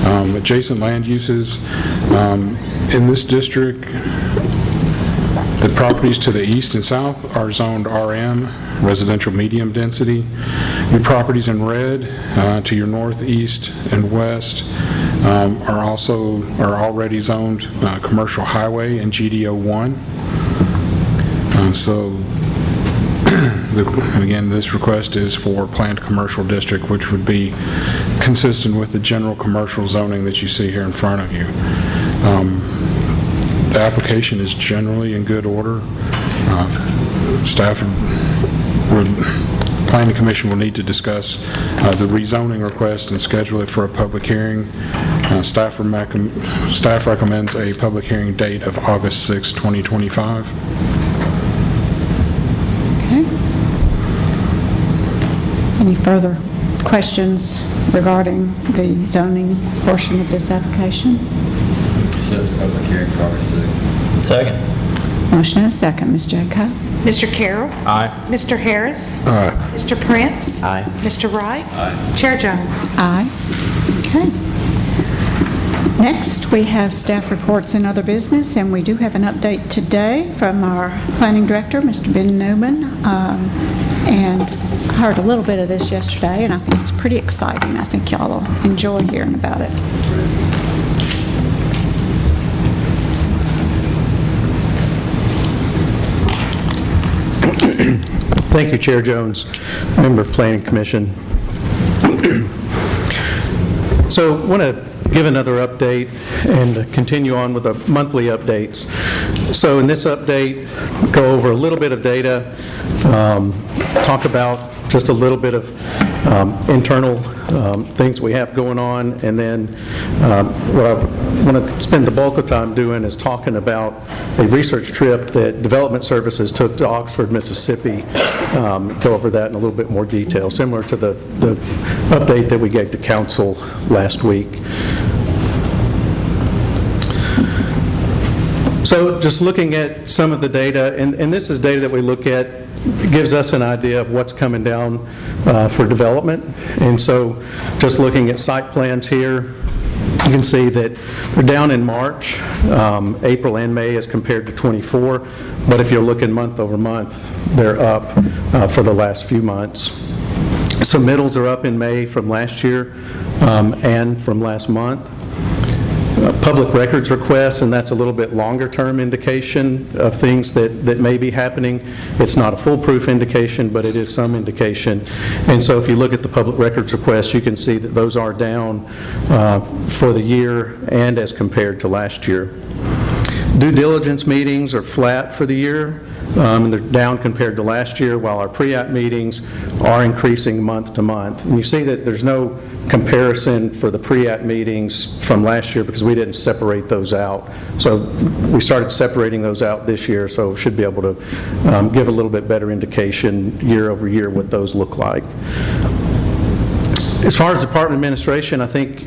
Adjacent land uses in this district, the properties to the east and south are zoned RM, residential medium density. Your properties in red to your northeast and west are already zoned commercial highway and GDO 1. And again, this request is for planned commercial district, which would be consistent with the general commercial zoning that you see here in front of you. The application is generally in good order. Planning Commission will need to discuss the rezoning request and schedule it for a public hearing. Staff recommends a public hearing date of August 6, 2025. Okay. Any further questions regarding the zoning portion of this application? Set the public hearing for August 6th. Second. Motion and a second. Ms. Jaco? Mr. Carroll. Aye. Mr. Harris. Aye. Mr. Prince. Aye. Mr. Wright. Aye. Chair Jones. Aye. Okay. Next, we have staff reports and other business, and we do have an update today from our planning director, Mr. Ben Newman. And I heard a little bit of this yesterday, and I think it's pretty exciting. I think y'all will enjoy hearing about it. Thank you, Chair Jones, member of Planning Commission. So I want to give another update and continue on with the monthly updates. So in this update, go over a little bit of data, talk about just a little bit of internal things we have going on, and then what I want to spend the bulk of time doing is talking about a research trip that Development Services took to Oxford, Mississippi. Go over that in a little bit more detail, similar to the update that we gave to Council last week. So just looking at some of the data, and this is data that we look at, it gives us an idea of what's coming down for development. And so just looking at site plans here, you can see that they're down in March, April and May as compared to 24, but if you're looking month over month, they're up for the last few months. Submittals are up in May from last year and from last month. Public records requests, and that's a little bit longer term indication of things that may be happening. It's not a foolproof indication, but it is some indication. And so if you look at the public records requests, you can see that those are down for the year and as compared to last year. Due diligence meetings are flat for the year, and they're down compared to last year, while our pre-app meetings are increasing month to month. And you see that there's no comparison for the pre-app meetings from last year because we didn't separate those out. So we started separating those out this year, so should be able to give a little bit better indication year over year what those look like. As far as department administration, I think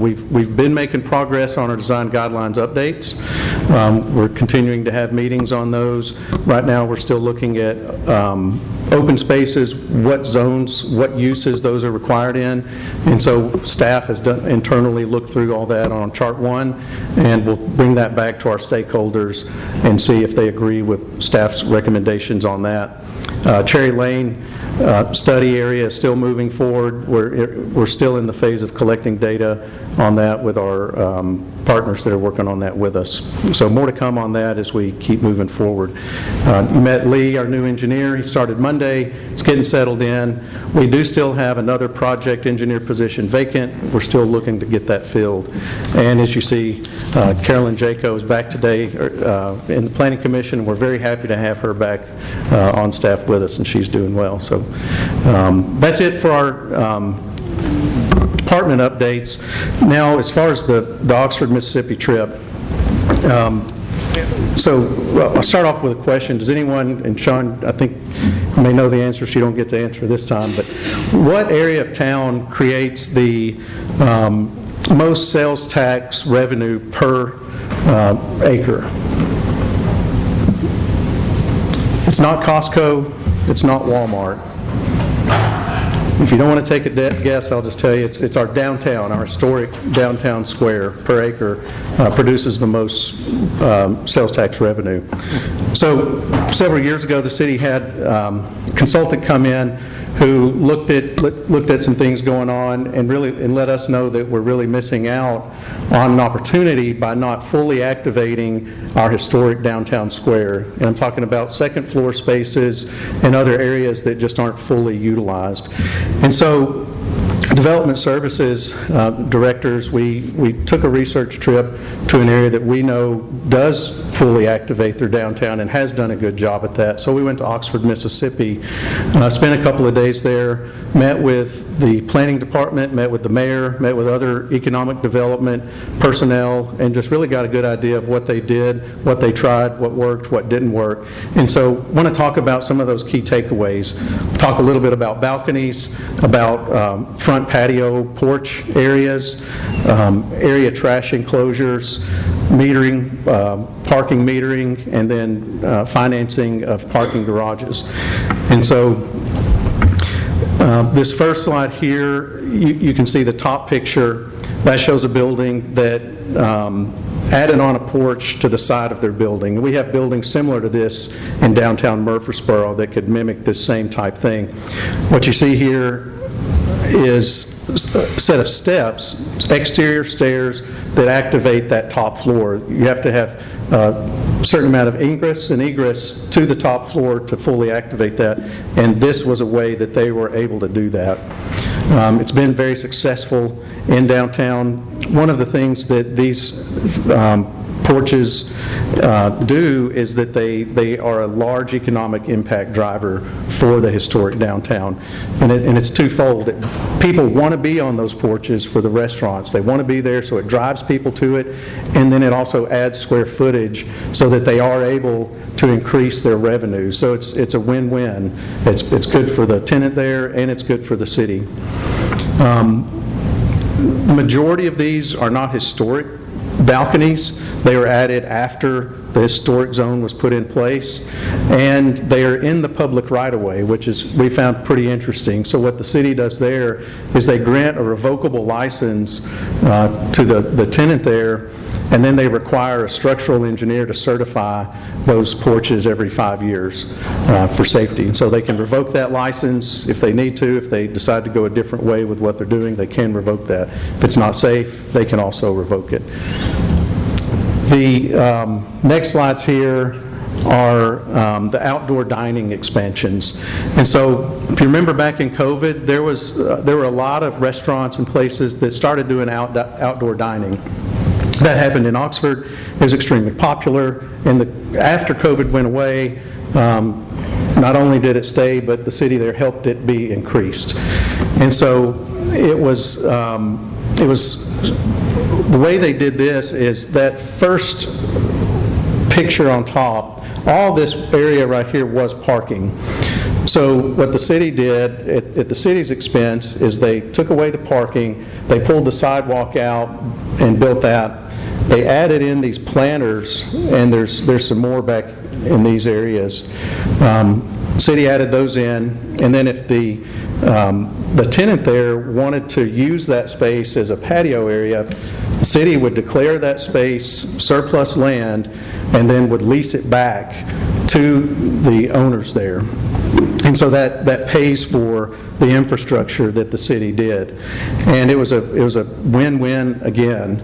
we've been making progress on our design guidelines updates. We're continuing to have meetings on those. Right now, we're still looking at open spaces, what zones, what uses those are required in. And so staff has done internally looked through all that on Chart 1, and we'll bring that back to our stakeholders and see if they agree with staff's recommendations on that. Cherry Lane study area is still moving forward. We're still in the phase of collecting data on that with our partners that are working on that with us. So more to come on that as we keep moving forward. You met Lee, our new engineer. He started Monday. He's getting settled in. We do still have another project engineer position vacant. We're still looking to get that filled. And as you see, Carolyn Jaco is back today in the Planning Commission. We're very happy to have her back on staff with us, and she's doing well. So that's it for our department updates. Now, as far as the Oxford, Mississippi trip, I'll start off with a question. Does anyone, and Sean, I think you may know the answer, so you don't get to answer this time, but what area of town creates the most sales tax revenue per acre? It's not Costco, it's not Walmart. If you don't want to take a guess, I'll just tell you it's our downtown, our historic downtown square per acre produces the most sales tax revenue. So several years ago, the city had a consultant come in who looked at some things going on and let us know that we're really missing out on an opportunity by not fully activating our historic downtown square. And I'm talking about second floor spaces and other areas that just aren't fully utilized. And so Development Services directors, we took a research trip to an area that we know does fully activate their downtown and has done a good job at that. So we went to Oxford, Mississippi, spent a couple of days there, met with the planning department, met with the mayor, met with other economic development personnel, and just really got a good idea of what they did, what they tried, what worked, what didn't work. And so I want to talk about some of those key takeaways. Talk a little bit about balconies, about front patio porch areas, area trash enclosures, metering, parking metering, and then financing of parking garages. And so this first slide here, you can see the top picture. That shows a building that added on a porch to the side of their building. We have buildings similar to this in downtown Murfreesboro that could mimic this same type thing. What you see here is a set of steps, exterior stairs that activate that top floor. You have to have a certain amount of ingress and egress to the top floor to fully activate that, and this was a way that they were able to do that. It's been very successful in downtown. One of the things that these porches do is that they are a large economic impact driver for the historic downtown. And it's twofold. People want to be on those porches for the restaurants. They want to be there, so it drives people to it. And then it also adds square footage so that they are able to increase their revenue. So it's a win-win. It's good for the tenant there, and it's good for the city. The majority of these are not historic balconies. They were added after the historic zone was put in place, and they are in the public right-of-way, which is, we found pretty interesting. So what the city does there is they grant a revocable license to the tenant there, and then they require a structural engineer to certify those porches every 5 years for safety. And so they can revoke that license if they need to. If they decide to go a different way with what they're doing, they can revoke that. If it's not safe, they can also revoke it. The next slides here are the outdoor dining expansions. And so if you remember back in COVID, there were a lot of restaurants and places that started doing outdoor dining. That happened in Oxford. It was extremely popular, and after COVID went away, not only did it stay, but the city there helped it be increased. And so it was the way they did this is that first picture on top, all this area right here was parking. So what the city did, at the city's expense, is they took away the parking, they pulled the sidewalk out and built that. They added in these planters, and there's some more back in these areas. City added those in, and then if the tenant there wanted to use that space as a patio area, the city would declare that space surplus land and then would lease it back to the owners there. And so that pays for the infrastructure that the city did. And it was a win-win again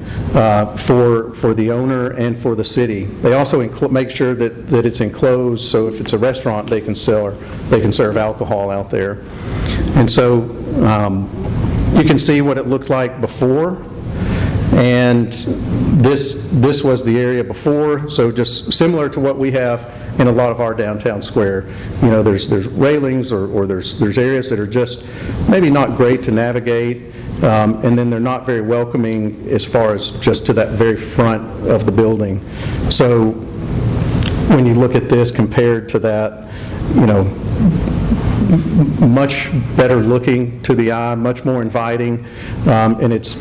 for the owner and for the city. They also make sure that it's enclosed, so if it's a restaurant, they can serve alcohol out there. And so you can see what it looked like before. And this was the area before, so just similar to what we have in a lot of our downtown square. You know, there's railings or there's areas that are just maybe not great to navigate, and then they're not very welcoming as far as just to that very front of the building. So when you look at this compared to that, you know, much better looking to the eye, much more inviting, and it's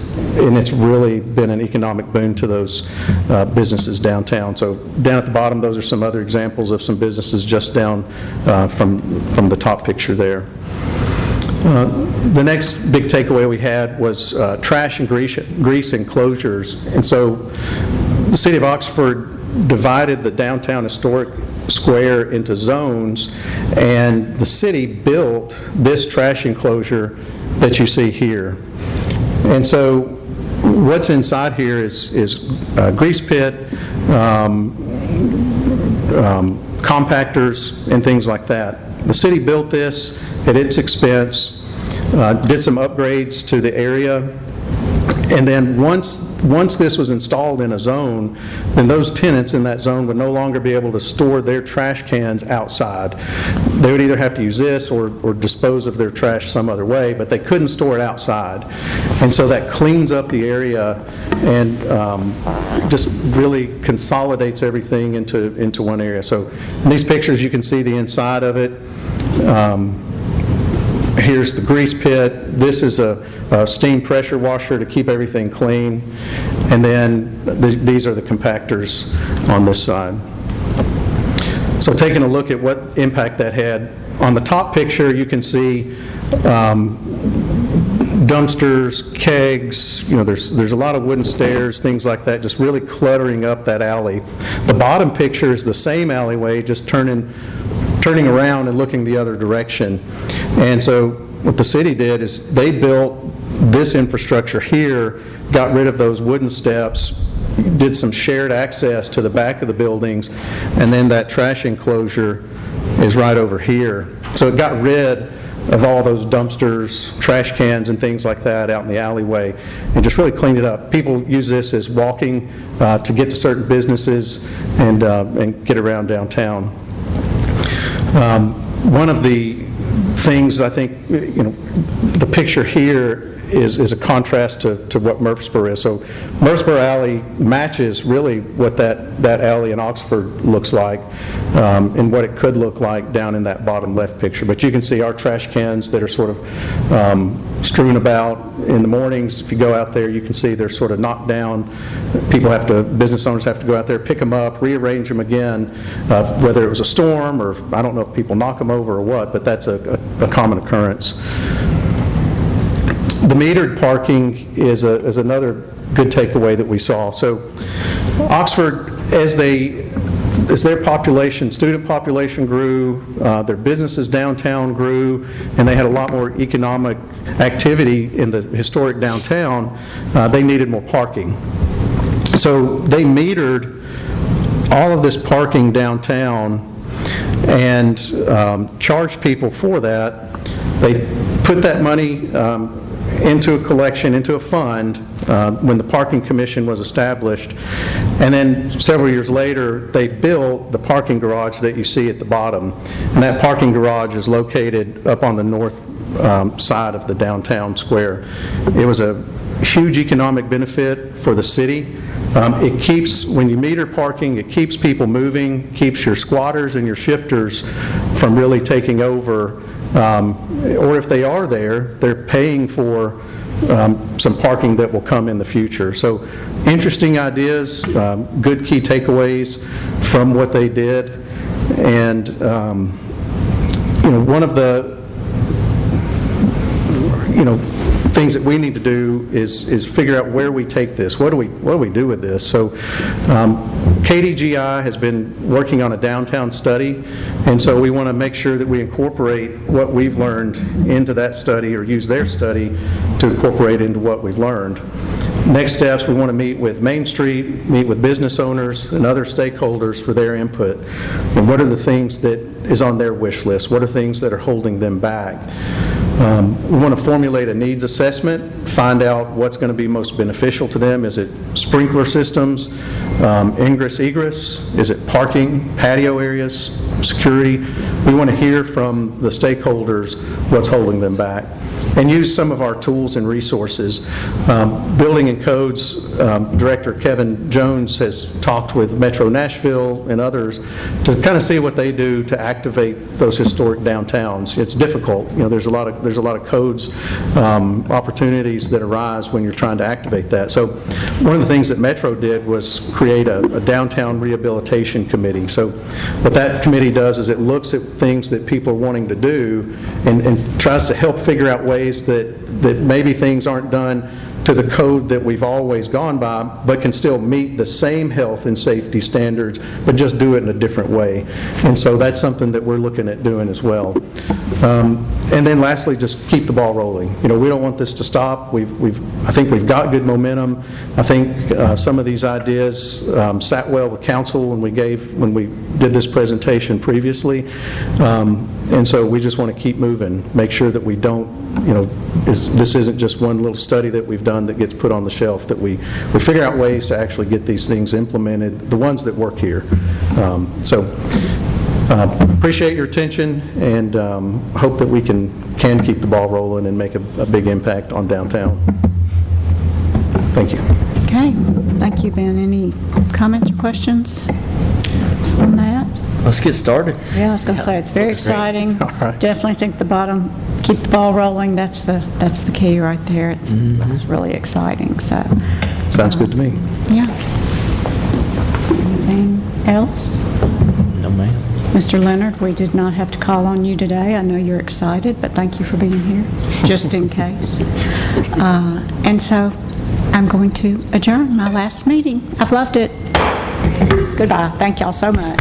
really been an economic boon to those businesses downtown. So down at the bottom, those are some other examples of some businesses just down from the top picture there. The next big takeaway we had was trash and grease enclosures. And so the City of Oxford divided the downtown historic square into zones, and the city built this trash enclosure that you see here. And so what's inside here is a grease pit, compactors, and things like that. The city built this at its expense, did some upgrades to the area, and then once this was installed in a zone, then those tenants in that zone would no longer be able to store their trash cans outside. They would either have to use this or dispose of their trash some other way, but they couldn't store it outside. And so that cleans up the area and just really consolidates everything into one area. So in these pictures you can see the inside of it. Here's the grease pit. This is a steam pressure washer to keep everything clean. And then these are the compactors on this side. So taking a look at what impact that had. On the top picture, you can see dumpsters, kegs, you know, there's a lot of wooden stairs, things like that, just really cluttering up that alley. The bottom picture is the same alleyway, just turning around and looking the other direction. And so what the city did is they built this infrastructure here, got rid of those wooden steps, did some shared access to the back of the buildings, and then that trash enclosure is right over here. So it got rid of all those dumpsters, trash cans, and things like that out in the alleyway, and just really cleaned it up. People use this as walking to get to certain businesses and get around downtown. One of the things, I think, the picture here is a contrast to what Murfreesboro is. So Murfreesboro Alley matches really what that alley in Oxford looks like, and what it could look like down in that bottom left picture. But you can see our trash cans that are sort of strewn about in the mornings. If you go out there, you can see they're sort of knocked down. Business owners have to go out there, pick them up, rearrange them again, whether it was a storm or I don't know if people knock them over or what, but that's a common occurrence. The metered parking is another good takeaway that we saw. So Oxford, as their population, student population grew, their businesses downtown grew, and they had a lot more economic activity in the historic downtown, they needed more parking. So they metered all of this parking downtown and charged people for that. They put that money into a collection, into a fund, when the Parking Commission was established. And then several years later, they built the parking garage that you see at the bottom. And that parking garage is located up on the north side of the downtown square. It was a huge economic benefit for the city. It keeps, when you meter parking, it keeps people moving, keeps your squatters and your shifters from really taking over. Or if they are there, they're paying for some parking that will come in the future. So interesting ideas, good key takeaways from what they did. And one of the things that we need to do is figure out where we take this. What do we do with this? So KDGI has been working on a downtown study, and so we want to make sure that we incorporate what we've learned into that study, or use their study to incorporate into what we've learned. Next steps, we want to meet with Main Street, meet with business owners and other stakeholders for their input. And what are the things that is on their wish list? What are things that are holding them back? We want to formulate a needs assessment, find out what's going to be most beneficial to them. Is it sprinkler systems, ingress, egress? Is it parking, patio areas, security? We want to hear from the stakeholders what's holding them back, and use some of our tools and resources. Building and Codes Director Kevin Jones has talked with Metro Nashville and others to kind of see what they do to activate those historic downtowns. It's difficult. There's a lot of codes opportunities that arise when you're trying to activate that. So one of the things that Metro did was create a downtown rehabilitation committee. So what that committee does is it looks at things that people are wanting to do and tries to help figure out ways that maybe things aren't done to the code that we've always gone by, but can still meet the same health and safety standards, but just do it in a different way. And so that's something that we're looking at doing as well. And then lastly, just keep the ball rolling. We don't want this to stop. I think we've got good momentum. I think some of these ideas sat well with council when we did this presentation previously. And so we just want to keep moving, make sure that we don't, this isn't just one little study that we've done that gets put on the shelf, that we figure out ways to actually get these things implemented, the ones that work here. Appreciate your attention, and hope that we can keep the ball rolling and make a big impact on downtown. Thank you. Okay, thank you, Ben. Any comments or questions on that? Let's get started. Yeah, I was going to say, it's very exciting. right. Definitely think keep the ball rolling. That's the key right there. It's really exciting, so. Sounds good to me. Yeah. Anything else? No, ma'am. Mr. Leonard, we did not have to call on you today. I know you're excited, but thank you for being here, just in case. And so I'm going to adjourn my last meeting. I've loved it. Goodbye. Thank y'all so much.